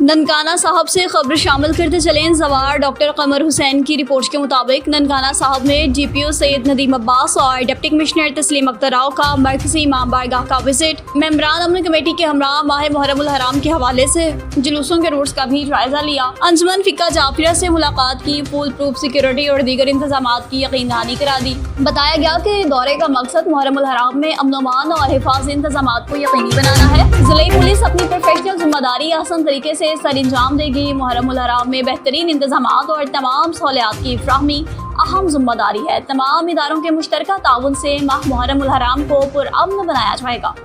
ननकाना साहब से खबर शामिल करते चलें। जवार डॉक्टर कमर हुसैन की रिपोर्ट के मुताबिक ननकाना साहब में DPO सैयद नदीम अब्बास और डिप्टी कमिश्नर तस्लीम अख्तर राव का मरकजी इमाम बारगाह का विजिट। मेंबरान अमन कमेटी के हमरा माह मुहर्रमुल हराम के हवाले से जुलूसों के रूट्स का भी जायजा लिया। अंजुमन फिक्का जाफिया से मुलाकात की, फुल प्रूफ सिक्योरिटी और दीगर इंतजाम की यकीन दहानी करा दी। बताया गया कि दौरे का मकसद मुहर्रमुल हराम में अमन अमान और हिफाजती इंतजाम को यकीनी बनाना है। जिले पुलिस अपनी प्रोफेशनल जिम्मेदारी आसान तरीके से सर अंजाम देगी। मुहर्रमुल हराम में बेहतरीन इंतजाम और तमाम सहूलियात की फ्राहमी अहम जिम्मेदारी है। तमाम इदारों के मुश्तरका ताउन से माह मुहर्रमुल हराम को पुरअमन बनाया जाएगा।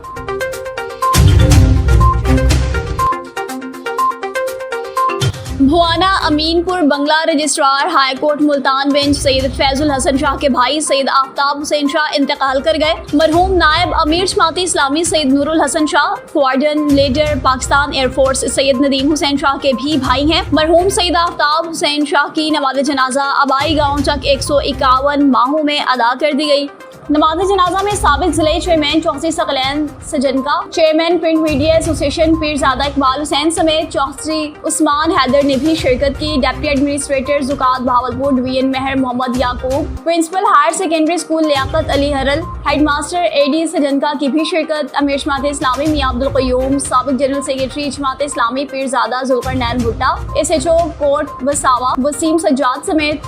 Bhuana Aminpur Bangla registrar high court Multan bench Syed Faizul Hasan Shah के भाई सैयद आफ्ताब हुसैन शाह इंतकाल कर गए। मरहूम नायब अमीर Jamaat Islami Syed Nurul Hasan Shah warden leader Pakistan air force Syed Nadeem Hussain Shah के भी भाई हैं। मरहूम सैयद आफ्ताब हुसैन शाह की नमाज जनाजा आबाई गाँव चक 151 माहों में अदा कर दी गई। नमाज जनाजा में साबिक जिले chairman Chaudhry Saqlain Sajanka, chairman print media association Pirzada Iqbal Hussain समेत चौधरी उस्मान हैदर ने भी शिरकत की। डिप्टी एडमिनिस्ट्रेटर जुकात Bahawalpur division Mehar Mohammad Yaqub, principal higher secondary school Liaquat Ali Haral, headmaster AD सजनका की भी शिरकत। अमीर जमात इस्लामी मियां अब्दुल क़य्यूम, साबिक जनरल सेक्रेटरी जमात इस्लामी पीरजादा जुल्करनैन भुट्टा, SHO कोट वसावा वसीम सज्जाद समेत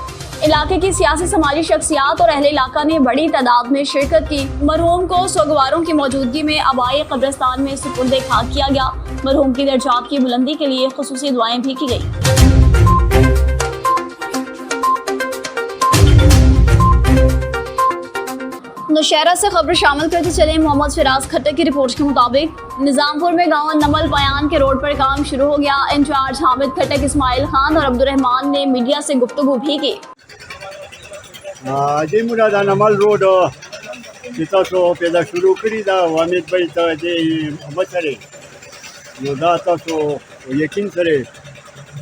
इलाके की सियासी समाजी शख्सियात और अहले इलाका ने बड़ी तादाद में शिरकत की। मरहूम को सोगवारों की मौजूदगी में आबाई कब्रिस्तान में सुपुर्द खाक किया गया। मरहूम की दर्जात की बुलंदी के लिए खुसूसी दुआएं भी की गई। नौशहरा से खबर शामिल करते चले। मोहम्मद फिराज खट्टर की रिपोर्ट के मुताबिक निजामपुर में गांव नमल पयान के रोड पर काम शुरू हो गया। इंचार्ज हामिद खट्टर, इस्माइल खान और अब्दुर्रहमान ने मीडिया से गुफ्तगू भी की। जी मुरादा नमल रोड तासो पैदा शुरू करी दा हामिद भाई ता जे मसरे नो दा तासो यकीन सरे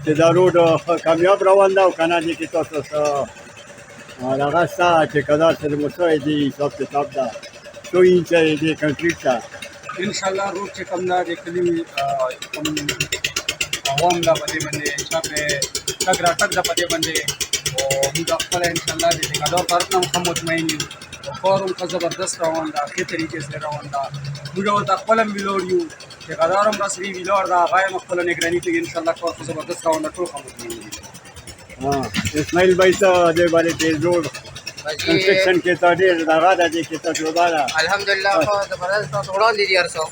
ते दा रोड कामयाब रवान दा काना जी की तासो रास्ता के कदा से मुसाइदी सब से सब दा तो इन से जे कंक्रीट का इंशाल्लाह रोड से कम ना देखली कम आवाम दा बदे बंदे छापे तगरा तक दा बदे बंदे और मुझे अक्ल है इंशाल्लाह देखेगा दो तरफ ना हम मुतमईन और उनका ज़बरदस्त रवाना के तरीके से रवाना मुझे वो अक्ल मिलोड़ियो के कदारम रसवी मिलोड़ दा भाई मक्खल निगरानी तो इंशाल्लाह को ज़बरदस्त रवाना तो हम मुतमईन। हां इस्माइल भाई सा दे बारे ते रोड कंस्ट्रक्शन के तादे लगा दा जे के तो दोबारा अल्हम्दुलिल्लाह को ज़बरदस्त थोड़ा ली दिया रसो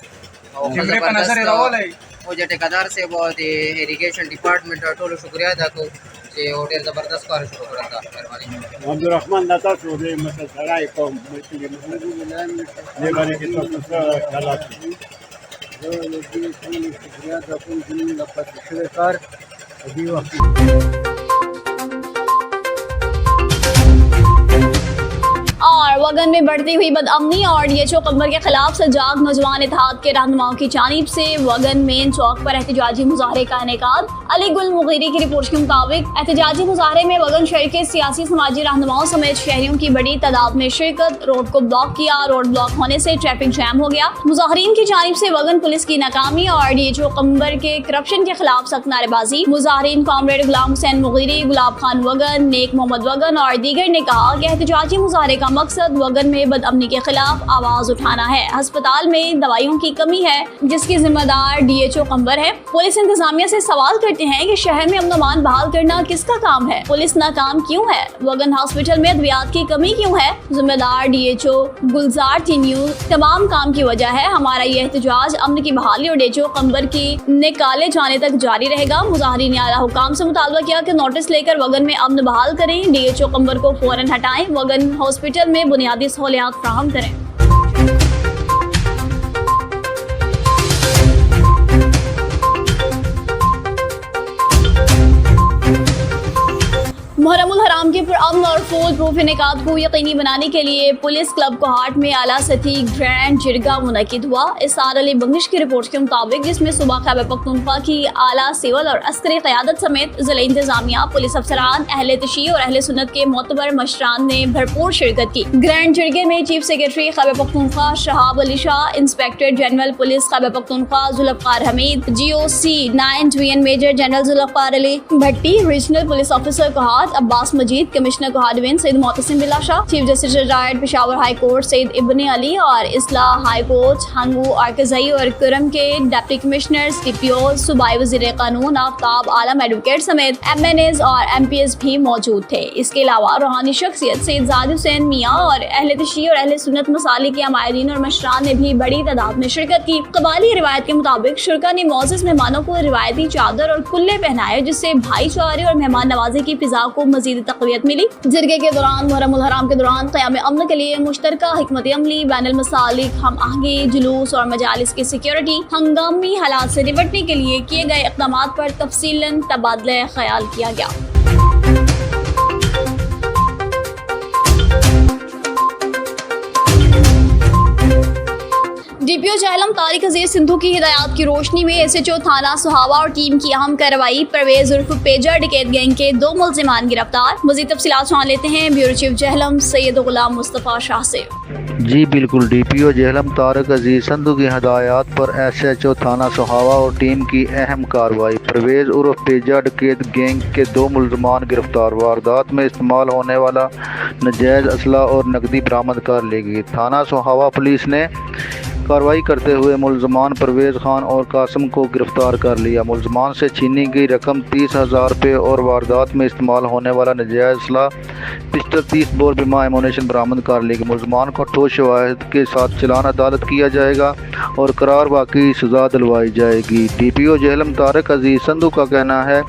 कैमरे पर नजर रहो ले वो जे ठेकेदार से बहुत इरिगेशन डिपार्टमेंट टोलो शुक्रिया अदा को जे होटल ज़बरदस्त कार्य शुरू करा था। मेहरबानी अब्दुर्रहमान दाता सो दे मतलब सराय को मुश्किल ये बारे के तो हालात जो लोग शुक्रिया अदा को जिन लपत शिकार अभी वक्त और वगन में बढ़ती हुई बदअमनी और DHO कमर के खिलाफ सजाग नौजवान इत्तेहाद के रहनुमाओं की जानिब से वगन मेन चौक पर एहतजाजी मुजाहरे का इनेकाद। अली गुल मुगीरी की रिपोर्ट के मुताबिक एहतजाजी मुजाहरे में वगन शहर के सियासी समाजी रहनुमाओं समेत शहरियों की बड़ी तादाद में शिरकत। रोड को ब्लॉक किया। रोड ब्लॉक होने से ट्रैफिक जैम हो गया। मुजाहरीन की जानिब से वगन पुलिस की नाकामी और DHO कमर के करप्शन के खिलाफ सख्त नारेबाजी। मुजाहरीन कॉमरेड गुलाम हुसैन मुगीरी, गुलाब खान वगन, नेक मोहम्मद वगन और दीगर ने कहा कि एहतजाजी मुजाहरे का मकसद वगन में बदअमनी के खिलाफ आवाज उठाना है। अस्पताल में दवाइयों की कमी है जिसकी जिम्मेदार DHO कंबर है। पुलिस इंतजामिया से सवाल करते हैं कि शहर में अमन अमान बहाल करना किसका काम है? पुलिस नाकाम क्यों है? वगन हॉस्पिटल में अद्वियात की कमी क्यों है? जिम्मेदार DHO गुलजार टीन्यू तमाम काम की वजह है। हमारा ये एहतजाज अमन की बहाली और DHO कंबर की निकाले जाने तक जारी रहेगा। मुजाहरीन ने आला हुकाम से मुतालबा किया कि नोटिस लेकर वगन में अमन बहाल करें। DHO कंबर को फौरन हटाएं। वगन हॉस्पिटल में बुनियादी सहूलियात फराहम करें। मुहर्रमुल हराम के पुरअमन और फूल प्रूफ इनेकाद को यकीनी बनाने के लिए पुलिस क्लब कोहाट में आला सतही ग्रैंड जिरगा मुनकिद हुआ। इसार अली बंगिश की रिपोर्ट के मुताबिक जिसमें सुबह खैबर पख्तूनख्वा की आला सिविल और अस्करी क़यादत समेत ज़िला इंतजामिया, पुलिस अफसरान, अहले तशी और अहले सुन्नत के मोतबर मशरान ने भरपूर शिरकत की। ग्रैंड जिरगे में chief secretary Khyber Pakhtunkhwa Shahab Ali Shah, inspector general police Khyber Pakhtunkhwa Zulfiqar Hameed, GOC 9 division major general Zulfiqar Ali Bhatti, regional police officer Kohat Abbas Majeed, commissioner Kohat division Syed Mohtasim Billa Shah, chief justice retired Peshawar high court Syed Ibne Ali और इस्लाह हाई कोर्ट हंगू आरकज़ई और कुरम के डिप्टी कमिश्नर्स, DPO, सूबाई वज़ीर कानून आफ्ताब आलम एडवोकेट समेत MNAs और MPs भी मौजूद थे। इसके अलावा रूहानी शख्सियत सैयद ज़ाद हुसैन मियाँ और अहले तशी और अहले सुन्नत मसालिक के अमायदीन और मशरान ने भी बड़ी तादाद में शिरकत की। कबाली रिवायत के मुताबिक शुरका ने मोअज़्ज़ज़ मेहमानों को रिवायती चादर और कुल्ले पहनाए, जिससे भाईचारे और मेहमान नवाजी की फिजा को मजीद तक़वियत मिली। जिरगे के दौरान मुहर्रमुल हराम के दौरान क़याम अमन के लिए मुश्तरका हिकमत अमली, बैनुल मसालिक, हम आहंगी, जुलूस और मजालिस की सिक्योरिटी, हंगामी हालात से निपटने के लिए किए गए इक़दामात पर तफसीलन तबादला ख्याल किया गया। DPO जहलम तारिक अजीज सिंधु की हिदायत की रोशनी में SHO थाना सुहावा और टीम की अहम कार्रवाई। परवेज उर्फ पेजा डकैत गैंग के 2 मुल्जिमान गिरफ्तार। मज़ीद तफसीलात जान लेते हैं ब्यूरो चीफ जहलम सैयद गुलाम मुस्तफ़ा शाह से। जी बिल्कुल, DPO जहलम तारिक अजीज संधू की हदायत पर SHO थाना सुहावा और टीम की अहम कार्रवाई। परवेज उर्फ पेजा डकैत गैंग के 2 मुल्जिमान गिरफ्तार। वारदात में इस्तेमाल होने वाला नजायज़ असला और नकदी बरामद कर ली गई। थाना सुहावा पुलिस ने कार्रवाई करते हुए मुल्ज़मान परवेज़ खान और कासिम को गिरफ्तार कर लिया। मुल्ज़मान से छीनी गई रकम 30,000 रुपये और वारदात में इस्तेमाल होने वाला नजायज़ असला पिस्टल 30 बोर बीमा एमुनेशन बरामद कर ली गई। मुल्ज़मान को ठोस शवाहिद के साथ चलान अदालत किया जाएगा और करार वाकई सज़ा दिलवाई जाएगी। DPO जहलम तारिक अजीज संधू का कहना है,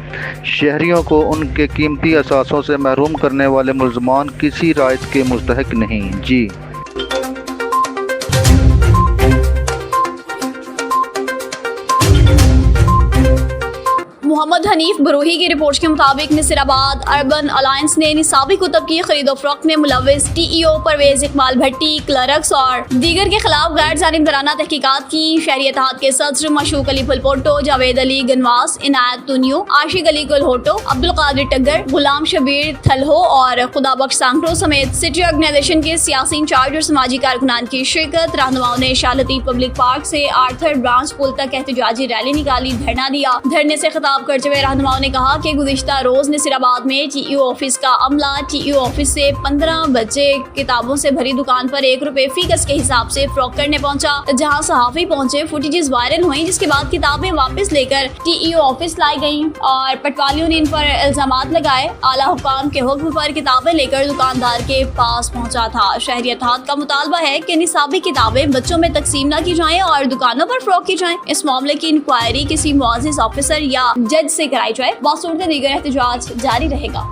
शहरियों को उनके कीमती असासों से महरूम करने वाले मुल्ज़मान किसी रायत के मुस्तहक नहीं। जी मोहम्मद हनीफ बरूही की रिपोर्ट के मुताबिक नसीराबाद अर्बन अलायंस ने निसाबी कुतब की खरीदो फरोख्त में मुलव्विस TEO परवेज इकबाल भट्टी, क्लर्क्स और दीगर के खिलाफ गैर जानिबदाराना तहकीकात की। शहरी इत्तेहाद के सदर मशूक अली फुलपोटो, जावेद अली गनवास, इनायत तुनियो, आशिक अली कुलहोटो, अब्दुल कादिर टग्गर, गुलाम शबीर थलहो और खुदाबख्श सांकरो समेत सिटी ऑर्गेनाइजेशन के सियासी इंचार्ज और समाजी कारकुनान की शिरकत। रहनुमाओं ने शाह लतीफ पब्लिक पार्क से आर्थर ब्रांच पुल तक एहतजाजी रैली निकाली, धरना दिया। धरने से खिताब करते हुए रहनुमाओं ने कहा कि गुज़िश्ता रोज नसीराबाद में TEO ऑफिस का अमला TEO ऑफिस से 15 बच्चे किताबों से भरी दुकान पर 1 रुपए फी गज के हिसाब से फरोख्त करने पहुंचा। जहां सहाफ़ी पहुंचे, फुटेजेस वायरल हुई, जिसके बाद किताबें वापस लेकर TEO ऑफिस लाई गई और पटवारियों ने इन पर इल्जामात लगाए। आला हुकाम के हुक्म पर किताबें लेकर दुकानदार के पास पहुंचा था। शहरी इत्तेहाद का मुतालबा है कि निसाबी किताबें बच्चों में तकसीम न की जाएं और दुकानों पर फरोख्त की जाएं। इस मामले की इंक्वायरी किसी मुआज़िज़ ऑफिसर या जज से कराई जाए। बासूरत दीगर एहतजाज जारी रहेगा।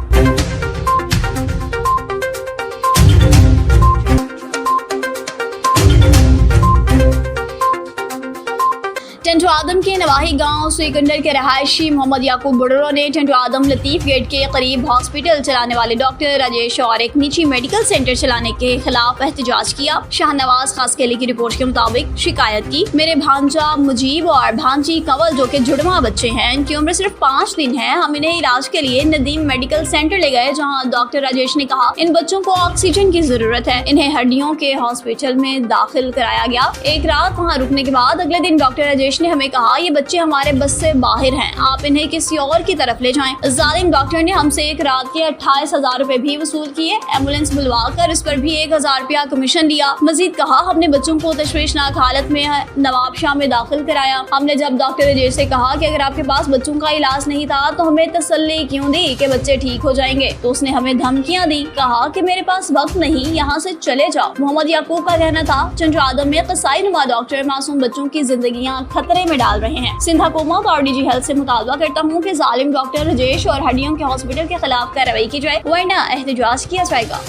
टेंटो आदम के नवाही गांव सुइकंडर के रहायशी मोहम्मद याकूब बुडरो ने टेंटो आदम लतीफ गेट के करीब हॉस्पिटल चलाने वाले डॉक्टर राजेश और एक निजी मेडिकल सेंटर चलाने के खिलाफ एहतजाज किया। शाहनवाज खासकेली की रिपोर्ट के मुताबिक शिकायत की, मेरे भांजा मुजीब और भांजी कंवल जो के जुड़वा बच्चे हैं, इनकी उम्र सिर्फ 5 दिन है। हम इन्हें इलाज के लिए नदीम मेडिकल सेंटर ले गए, जहाँ डॉक्टर राजेश ने कहा इन बच्चों को ऑक्सीजन की जरूरत है। इन्हें हड्डियों के हॉस्पिटल में दाखिल कराया गया। एक रात वहाँ रुकने के बाद अगले दिन डॉक्टर राजेश ने हमें कहा ये बच्चे हमारे बस से बाहर हैं, आप इन्हें किसी और की तरफ ले जाएं। जालिम डॉक्टर ने हमसे एक रात के 28,000 रुपए भी वसूल किए। एम्बुलेंस बुलवा कर इस पर भी 1,000 रुपया कमीशन लिया। मजीद कहा हमने बच्चों को तशवीशनाक हालत में नवाब शाह में दाखिल कराया। हमने जब डॉक्टर अजय से कहा कि अगर आपके पास बच्चों का इलाज नहीं था तो हमें तसल्ली क्यों दी कि बच्चे ठीक हो जाएंगे, तो उसने हमें धमकियां दी, कहा कि मेरे पास वक्त नहीं, यहाँ से चले जाओ। मोहम्मद याकूब का कहना था टेंटो आदम में कसाई नुमा डॉक्टर मासूम बच्चों की जिंदगियां खतरे में डाल रहे हैं। सिंध हुकूमत और DG हेल्थ से मुतालबा करता हूँ कि जालिम डॉक्टर राजेश और हड्डियों के हॉस्पिटल के खिलाफ कार्रवाई की जाए, वरना एहतजाज किया जाएगा।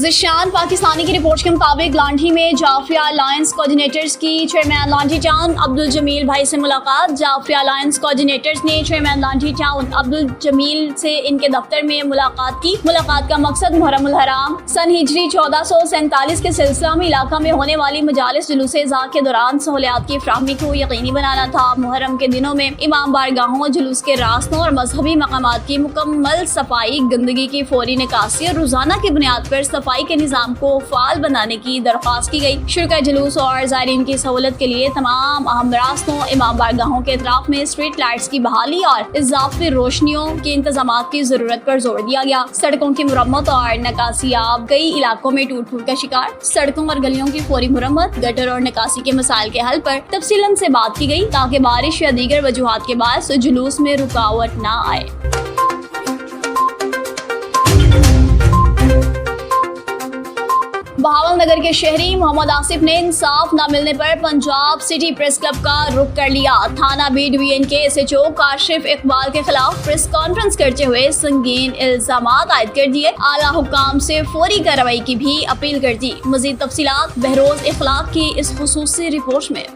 जिशान पाकिस्तानी की रिपोर्ट के मुताबिक लांठी में जाफिया अलायंस कोऑर्डिनेटर्स की चेयरमैन लांठी टाउन अब्दुल जमील भाई से मुलाकात। जाफिया अलायंस कोऑर्डिनेटर्स ने चेयरमैन लांठी टाउन अब्दुल जमील से इनके दफ्तर में मुलाकात की। मुलाकात का मकसद मुहर्रमुल हराम सन हिजरी 1447 के सिलसिला में इलाका में होने वाली मजालिस जुलूस-ए-ज़ा के दौरान सहूलियात की फ्राहमी को यकीनी बनाना था। मुहर्रम के दिनों में इमाम बारगाहों, जुलूस के रास्तों और मजहबी मकामात की मुकम्मल सफाई, गंदगी की फौरी निकासी और रोजाना की बुनियाद पर सफाई के निज़ाम को फाल बनाने की दरख्वास्त की गई। शुरका जुलूस और ज़ायरीन की सहूलत के लिए तमाम अहम रास्तों, इमाम बारगाहों के अतराफ में स्ट्रीट लाइट्स की बहाली और इजाफी रोशनियों के इंतजाम की जरूरत पर जोर दिया गया। सड़कों की मुरम्मत और निकासियाब कई इलाकों में टूट फूट का शिकार। सड़कों और गलियों की फौरी मुरम्मत, गटर और निकासी के मसाइल के हल पर तफसीलन से बात की गई ताकि बारिश या दीगर वजूहात के बायस जुलूस में रुकावट न आए। बहावलनगर के शहरी मोहम्मद आसिफ ने इंसाफ न मिलने पर पंजाब सिटी प्रेस क्लब का रुख कर लिया। थाना बी डिवीजन के SHO काशिफ इकबाल के खिलाफ प्रेस कॉन्फ्रेंस करते हुए संगीन इल्जाम आयद कर दिए। आला हुक्काम से फौरी कार्रवाई की भी अपील कर दी। मजीद तफसीलात बहरोज इखलाक की इस खुसूसी रिपोर्ट में।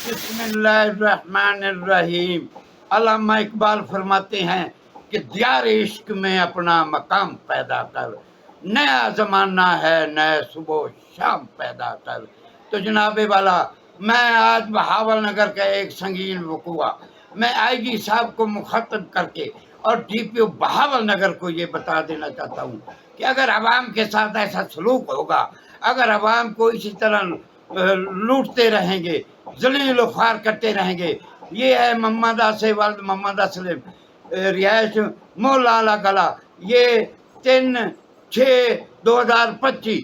बिस्मिल्लाहिर्रहमानिर्रहीम। अल्लामा इकबाल फरमाते हैं कि दियार इश्क में अपना मकाम पैदा कर, नया ज़माना है नए सुबह शाम पैदा कर। तो जनाबे वाला, मैं आज बहावलनगर का एक संगीन वक़ुआ मैं IG साहब को मुखातब करके और DPO बहावलनगर को ये बता देना चाहता हूँ कि अगर अवाम के साथ ऐसा सलूक होगा, अगर अवाम को इसी तरह लूटते रहेंगे, ज़लील व ख्वार करते रहेंगे। ये है मोहम्मद आसिफ वल्द मोहम्मद असलम, रिहाइश मौलाना कला। ये 3/6/2025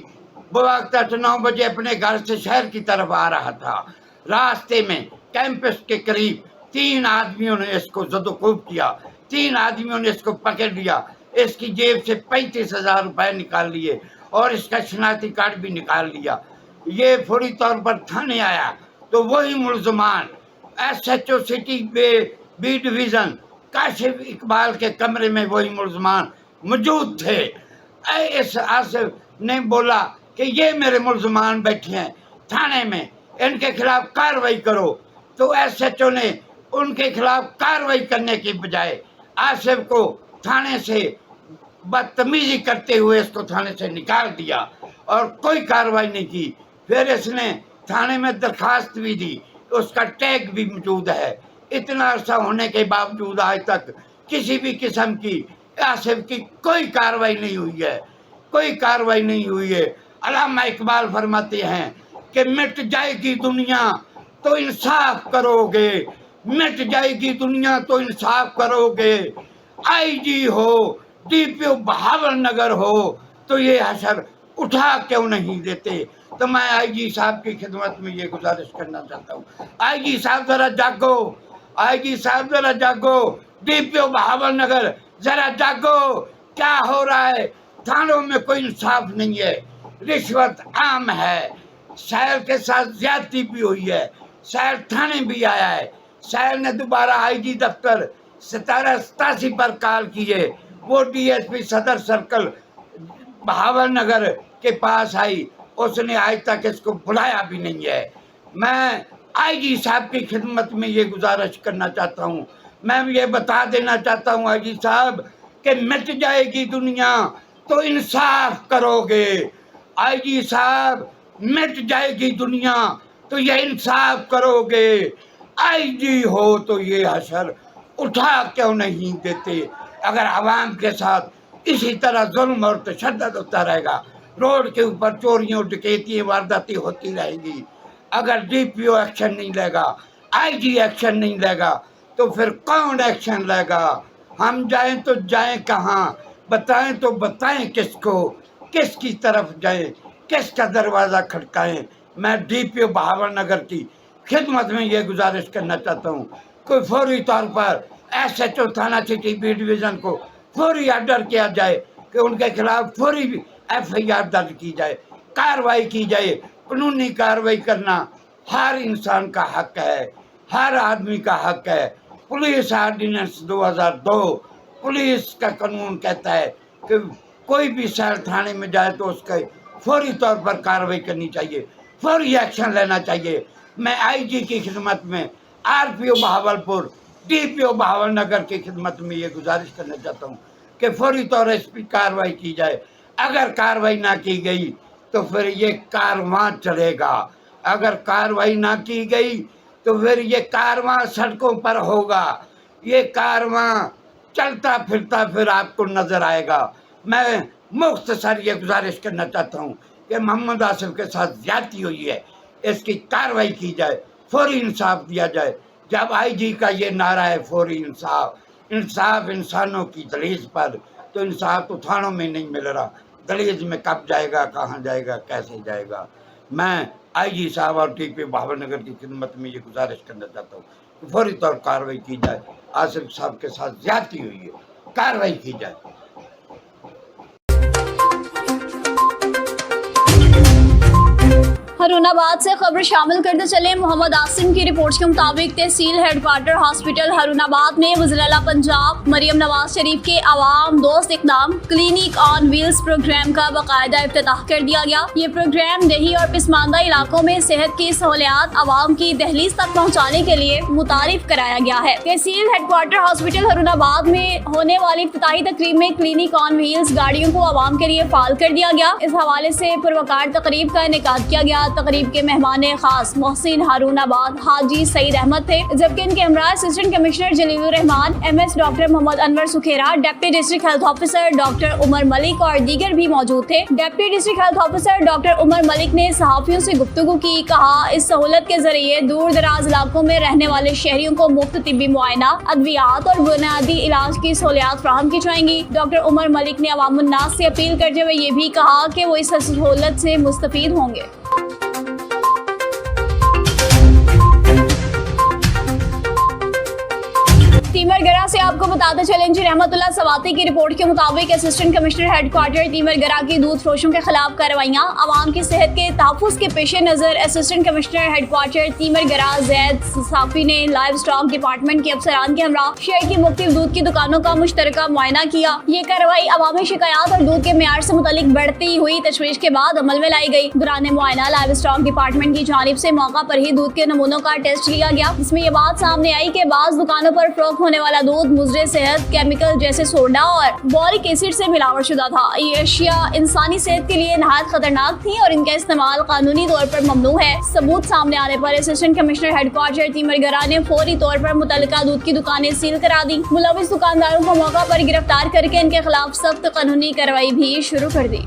बवक्त 8-9 बजे अपने घर से शहर की तरफ आ रहा था। रास्ते में कैंपस के करीब 3 आदमियों ने इसको जदोकूब किया। 3 आदमियों ने इसको पकड़ लिया। इसकी जेब से 35,000 रुपए निकाल लिए और इसका शनाख्ती कार्ड भी निकाल लिया। ये फौरी तौर पर थाने आया तो वही मुलजमान SHO city B division Kashif Iqbal के कमरे में वही मुलजमान मौजूद थे। इस आसिफ ने बोला कि ये मेरे मुलजमान बैठे हैं थाने में, इनके खिलाफ कार्रवाई करो। तो SHO ने उनके खिलाफ कार्रवाई करने की बजाय आसिफ को थाने से बदतमीजी करते हुए इसको थाने से निकाल दिया और कोई कार्रवाई नहीं की। फिर इसने थाने में दरखास्त भी दी, उसका टैग भी मौजूद है। इतना अर्सा होने के बावजूद आज तक किसी भी किस्म की आसिफ की कोई कार्रवाई नहीं हुई है, कोई कार्रवाई नहीं हुई है। अल्लामा इकबाल फरमाते हैं कि मिट जाएगी दुनिया तो इंसाफ करोगे, मिट जाएगी दुनिया तो इंसाफ करोगे। IG हो, DPO बहावलनगर हो तो ये हशर उठा क्यों नहीं देते। तो मैं IG साहब की खिदमत में ये गुजारिश करना चाहता हूँ, IG साहब जरा जागो, IG साहब जरा जागो, DPO बहावलनगर जरा जागो। क्या हो रहा है? थानों में कोई इंसाफ नहीं है, रिश्वत आम है, शहर के साथ ज्यादती भी हुई है। शहर थाने भी आया है। शहर ने दोबारा IG दफ्तर 1787 पर कॉल की है। वो DSP सदर सर्कल बहावलनगर के पास आई, उसने आज तक इसको बुलाया भी नहीं है। मैं IG साहब की खिदमत में ये गुजारिश करना चाहता हूँ, मैं ये बता देना चाहता हूँ IG साहब कि मिट जाएगी दुनिया तो इंसाफ करोगे। IG साहब, मिट जाएगी दुनिया तो ये इंसाफ करोगे। IG हो तो ये हशर उठा क्यों नहीं देते। अगर आवाम के साथ इसी तरह जुल्म और तशद्दुद होता रहेगा, रोड के ऊपर चोरियों, डकैतियाँ, वारदातें होती रहेगी, अगर DPO एक्शन नहीं लेगा, IG एक्शन नहीं लेगा तो फिर कौन एक्शन लेगा। हम जाएं तो जाएं कहाँ, बताएं तो बताएं किसको, किसकी तरफ जाएं, किसका दरवाज़ा खटकाएं। मैं DPO बहावलनगर की खिदमत में ये गुजारिश करना चाहता हूँ, कोई फौरी तौर पर SHO थाना सिटी बी डिवीज़न को फौरी ऑर्डर किया जाए कि उनके खिलाफ फौरी FIR दर्ज की जाए, कार्रवाई की जाए। कानूनी कार्रवाई करना हर इंसान का हक है, हर आदमी का हक है। पुलिस ऑर्डिनेंस 2002, पुलिस का कानून कहता है कि कोई भी शहर थाने में जाए तो उसके फौरी तौर पर कार्रवाई करनी चाहिए, फौरी एक्शन लेना चाहिए। मैं आईजी की खिदमत में, आरपीओ बहावलपुर, डीपीओ बहावलनगर की खिदमत में ये गुजारिश करना चाहता हूँ कि फौरी तौर पर कार्रवाई की जाए। अगर कार्रवाई ना की गई तो फिर ये कारवां चलेगा, अगर कार्रवाई ना की गई तो फिर ये कारवां सड़कों पर होगा, ये कारवां चलता फिरता फिर आपको नजर आएगा। मैं मुख्तसर ये गुजारिश करना चाहता हूँ कि मोहम्मद आसिफ के साथ ज्यादती हुई है, इसकी कार्रवाई की जाए, फौरी इंसाफ दिया जाए। जब आईजी का ये नारा है फौरी इंसाफ, इंसाफ इंसानों की दलीज पर, तो इंसाफ तो थानों में नहीं मिल रहा, दलीज में कब जाएगा, कहाँ जाएगा, कैसे जाएगा। मैं आईजी साहब और टीपी बहावलनगर की खिदमत में ये गुजारिश करना चाहता हूँ कि फौरी तौर कार्रवाई की जाए। आसिफ साहब के साथ ज्यादती हुई है, कार्रवाई की जाए। हरुणाबाद से खबर शामिल करते चले। मोहम्मद आसिम की रिपोर्ट के मुताबिक तहसील हेडक्वार्टर हॉस्पिटल हरुणाबाद में वज़ीर-ए-आला पंजाब मरियम नवाज शरीफ के आवाम दोस्त इक़दाम क्लिनिक ऑन व्हील्स प्रोग्राम का बाकायदा इफ्तिताह कर दिया गया। ये प्रोग्राम देही और पिसमानदा इलाकों में सेहत की सहूलियात आवाम की दहलीज तक पहुँचाने के लिए मुतारिफ कराया गया है। तहसील हेडक्वार्टर हॉस्पिटल हरुणाबाद में होने वाली इफ्तिताही तकरीब में क्लिनिक ऑन व्हील्स गाड़ियों को आवाम के लिए फाल कर दिया गया। इस हवाले से पुरवकार तकरीब का इनेकाद किया गया। तकरीब के मेहमान खास मोहसिन हारूनाबाद हाजी सईद अहमद थे, जबकि इनके हमरा assistant commissioner Jalilur Rehman, MS doctor Mohammad Anwar Sukhera, deputy district health officer doctor Umar Malik और दीगर भी मौजूद थे। Deputy district health officer doctor Umar Malik ने सहाफियों से गुफ्तगू की, कहा इस सहूलत के जरिए दूर दराज इलाकों में रहने वाले शहरियों को मुफ्त तिब्बी मुआयना, अद्वियात और बुनियादी इलाज की सहूलियात फराहम की जाएंगी। डॉक्टर उमर मलिक ने अवामुन्नास से अपील करते हुए ये भी कहा कि वो इस सहूलत से मुस्तफीद होंगे। तीमरगरा से आपको बताते चले जी रहमतुल्लाह सवाती की रिपोर्ट के मुताबिक असिस्टेंट कमिश्नर हेडक्वार्टर तीमरगरा की दूध फरोशों के खिलाफ कार्रवाइयां। आवाम की सेहत के तहफ़्फ़ुज़ के पेश नज़र असिस्टेंट कमिश्नर हेडक्वार्टर तीमरगरा जैद साफी ने लाइव स्टॉक डिपार्टमेंट के अफसरान के हमरा शहर की मुख्तलिफ दूध की दुकानों का मुश्तरका मुआयना किया। ये कार्रवाई अवामी शिकायत और दूध के मेयार से मुतालिक बढ़ती हुई तशवीश के बाद अमल में लाई गई। दौरान मुआयना लाइव स्टॉक डिपार्टमेंट की जानिब से मौका पर ही दूध के नमूनों का टेस्ट लिया गया। इसमें यह बात सामने आई कि बाज़ दुकानों पर फरोख्त होने वाला दूध मुज़रे सेहत केमिकल जैसे सोडा और बोरिक एसिड से मिलावट शुदा था। ये अशिया इंसानी सेहत के लिए नहायत खतरनाक थी और इनका इस्तेमाल कानूनी तौर पर ममनू है। सबूत सामने आने पर असिस्टेंट कमिश्नर हेडक्वार्टर तीमरगरा ने फौरी तौर पर मुतल्लिका दूध की दुकानें सील करा दी। मुलविस दुकानदारों को मौका पर गिरफ्तार करके इनके खिलाफ सख्त कानूनी कार्रवाई भी शुरू कर दी।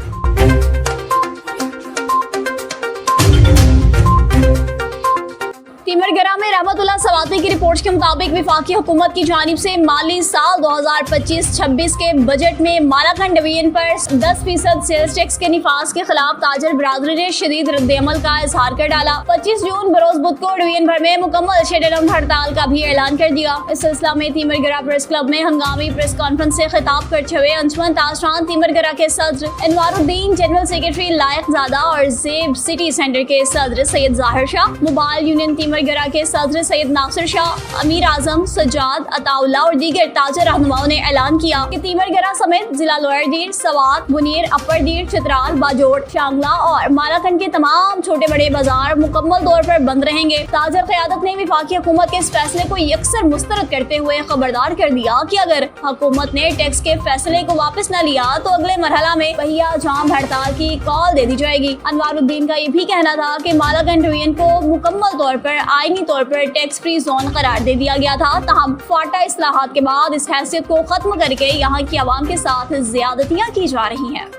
तीमरगरा में रहमतुल्लाह सवाती की रिपोर्ट के मुताबिक वफाकी हुकूमत की जानिब से माली साल 2025-26 के बजट में मालाखंड डिवीजन पर 10% सेल्स टैक्स के निफाज के खिलाफ ताजर बिरादरी ने शदीद रद्द-ए-अमल का इजहार कर डाला। 25 जून बरोज बुध को डिवीजन भर में मुकम्मल शटडाउन हड़ताल का भी ऐलान कर दिया। इस सिलसिला में तीमरगरा प्रेस क्लब में हंगामी प्रेस कॉन्फ्रेंस से खिताब करते हुए अंजुमन ताजरान तीमरगरा के सदर अनवारुद्दीन, जनरल सेक्रेटरी लायकजादा और जेब सिटी सेंटर के सदर सैयद जाहिर शाह, मोबाइल यूनियन तीमरगरा के सदर सैयद नासिर शाह, अमीर आजम सज्जाद अताउल्ला और दीगर ताजर रहनुमाओं ने ऐलान किया कि तीमरगरा समेत जिला लोअर दीर, सवात, बुनीर, अपर दीर, चित्राल, बाजोड़, शांगला और मालाखंड के तमाम छोटे बड़े बाजार मुकम्मल तौर पर बंद रहेंगे। ताजर क़यादत ने वफाकी हुकूमत के इस फैसले को यकसर मुस्तरद करते हुए खबरदार कर दिया कि अगर हुकूमत ने टैक्स के फैसले को वापस न लिया तो अगले मरहला में पहिया जाम हड़ताल की कॉल दे दी जाएगी। अनवारुद्दीन का ये भी कहना था कि मालाखंड डिवीजन को मुकम्मल तौर पर आईनी तौर पर टैक्स फ्री जोन करार दे दिया गया था, ताहम फाटा इस्लाहात के बाद इस हैसियत को खत्म करके यहाँ की आवाम के साथ ज्यादतियाँ की जा रही हैं।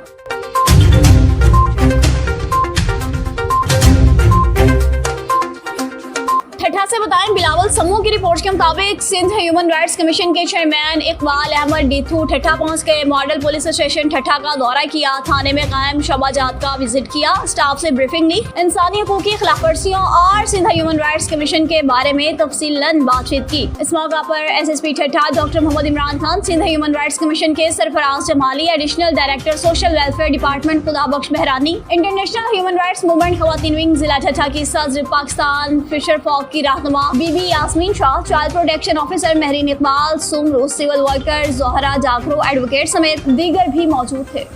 ठट्ठा से बताएं बिलावल समूह की रिपोर्ट के मुताबिक सिंध ह्यूमन राइट्स कमीशन के चेयरमैन इकबाल अहमद डीथू ठट्ठा पहुंच गए। मॉडल पुलिस स्टेशन ठट्ठा का दौरा किया, थाने में कायम शोबाजात का विजिट किया, स्टाफ से ब्रीफिंग ली, इंसानी हकूक की खिलाफ वर्जियों और सिंध ह्यूमन राइट्स कमीशन के बारे में तफसीलन बातचीत की। इस मौका पर SSP Thatta doctor Mohammad Imran Khan, Sindh human rights commission के Sarfaraz Jamali, additional director social welfare department Khudabakhsh Bahrani, international human rights movement खवातीन विंग जिला ठट्ठा की सदर, पाकिस्तान फिशर फॉक की रहनुमा Bibi Yasmeen Shah, child protection officer Mahreen Iqbal, Soomro, civil worker Zohra Jagro, advocate समेत दीगर भी मौजूद थे।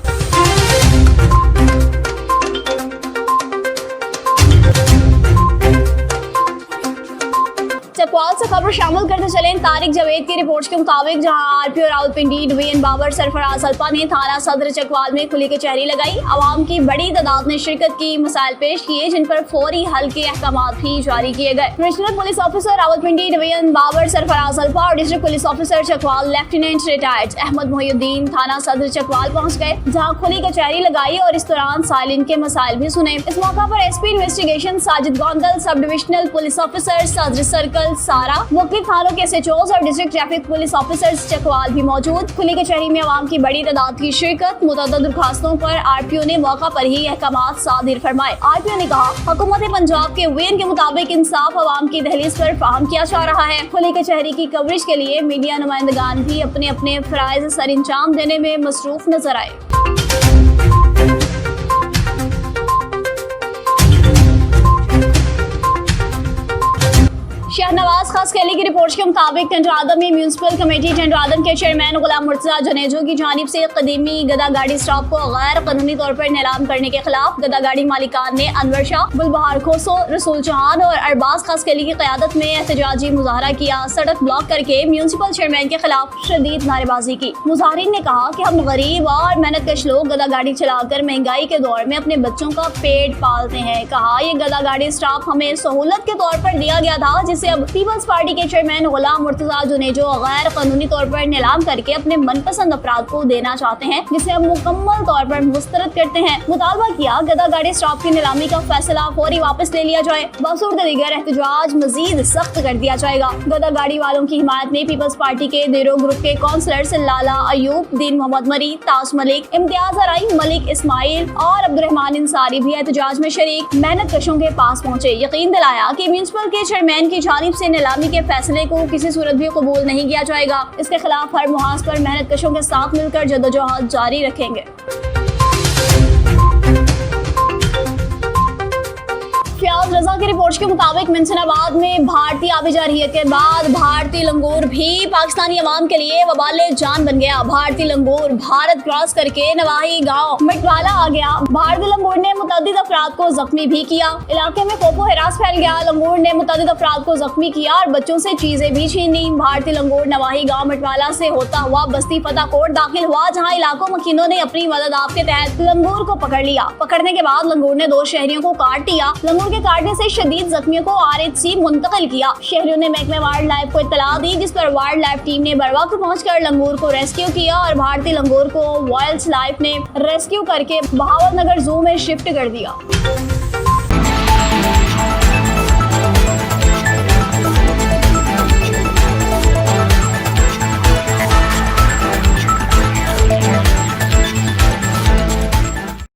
चकवाल से खबर शामिल करते चले तारिक जावेद की रिपोर्ट के मुताबिक, जहां आरपीओ रावलपिंडी डिवीजन बाबर सरफराज अल्पा ने थाना सदर चकवाल में खुली कचहरी लगाई। आवाम की बड़ी तादाद ने शिरकत की, मसाइल पेश किए, जिन पर फौरी हल के अहकाम भी जारी किए गए। Regional police officer Rawalpindi division Babar Sarfaraz Alpa और district police officer Chakwal lieutenant retired Ahmed Mohiuddin थाना सदर चकवाल पहुँच गए, जहाँ खुली कचहरी लगाई और इस दौरान साइलिन के मसाइल भी सुने। इस मौका पर SP investigation Sajid Gondal, sub divisional police officer सदर सर्कल सारा, मुख्तलिफ थानों के SHOs और district traffic police officers Chakwal भी मौजूद। खुली कचहरी में आवाम की बड़ी तादाद की शिरकत। मुतअद्दिद दरखास्तों पर आरपीओ ने मौका पर ही अहकामात सादिर फरमाए। आरपीओ ने कहा, हुकूमत पंजाब के वेन के मुताबिक इंसाफ आवाम की दहलीज पर फाहम किया जा रहा है। खुली कचहरी की कवरेज के लिए मीडिया नुमाइंदगान भी अपने अपने फराइज सर अंजाम देने में मसरूफ नजर आए। शहनवाज खास कैली की रिपोर्ट के मुताबिक टेंडरादम में म्यूनसिपल कमेटी टेंडरादम के चेयरमैन गुलाम मुर्तजा जुनेजो की जानिब से कदीमी गदा गाड़ी स्टॉप को गैर कानूनी तौर पर नीलाम करने के खिलाफ गदा गाड़ी मालिकान ने अनवर शाह, गुलबहार खोसो, रसूल जहान और अरबाज खास कैली की क़यादत में एहतजाजी मुजाहरा किया। सड़क ब्लॉक करके म्यूनसिपल चेयरमैन के खिलाफ शदीद नारेबाजी की। मुजाहरीन ने कहा कि हम गरीब और मेहनतकश लोग गदा गाड़ी चलाकर महंगाई के दौर में अपने बच्चों का पेट पालते हैं। कहा, ये गदा गाड़ी स्टॉप हमें सहूलत के तौर पर दिया गया था, जिसे अब पीपल्स पार्टी के चेयरमैन गुलाम मुर्तजा जुनेजो गैर कानूनी तौर पर नीलाम करके अपने मनपसंद अफराद को देना चाहते हैं, जिसे हम मुकम्मल तौर पर मुस्तरद करते हैं। मुतालबा किया गदा गाड़ी स्टॉप की नीलामी का फैसला फौरी वापस ले लिया जाए। बसूरत दीगर एहतजाज मजीद सख्त कर दिया जाएगा। गदा गाड़ी वालों की हिमायत में पीपल्स पार्टी के देरो ग्रुप के काउंसलर्स लाला अयूब, दीन मोहम्मद मरी, ताज मलिक, इम्तियाज अराई, मलिक इस्माइल और अब्दुर्रहमान इंसारी भी एहतजाज में शरीक मेहनत कशों के पास पहुँचे। यकीन दिलाया कि म्यूनसिपल के चेयरमैन की जानिब से नीलामी के फैसले को किसी सूरत भी कबूल नहीं किया जाएगा। इसके खिलाफ हर मुहाज पर मेहनत कशों के साथ मिलकर जद्दोजहद जारी रखेंगे। फयाज रजा की रिपोर्ट के मुताबिक मिंसनाबाद में भारतीय आबिजारियत के बाद भारतीय लंगूर भी पाकिस्तानी अवाम के लिए वबाले जान बन गया। भारतीय लंगूर भारत क्रॉस करके नवाही गांव मिटवाला आ गया। भारतीय लंगूर ने मुतअद्दिद अफराद को जख्मी भी किया। इलाके में खौफो हिरास फैल गया। लंगूर ने मुतअद्दिद अफराद को जख्मी किया और बच्चों से चीजें भी छीनी। भारतीय लंगूर नवाही गाँव मिटवाला से होता हुआ बस्ती फताकोट दाखिल हुआ, जहाँ इलाकों मकीनों ने अपनी मदद आप के तहत लंगूर को पकड़ लिया। पकड़ने के बाद लंगूर ने 2 शहरियों को काट दिया। लंगूर के काटने से शदीद जख्मियों को RHC मुंतकिल किया। शहरियों ने महकमे वाइल्ड लाइफ को इत्तला दी, जिस पर वाइल्ड लाइफ टीम ने बरवक्त पहुंचकर लंगूर को रेस्क्यू किया और भारतीय लंगूर को वाइल्ड लाइफ ने रेस्क्यू करके बहावलनगर जू में शिफ्ट कर दिया।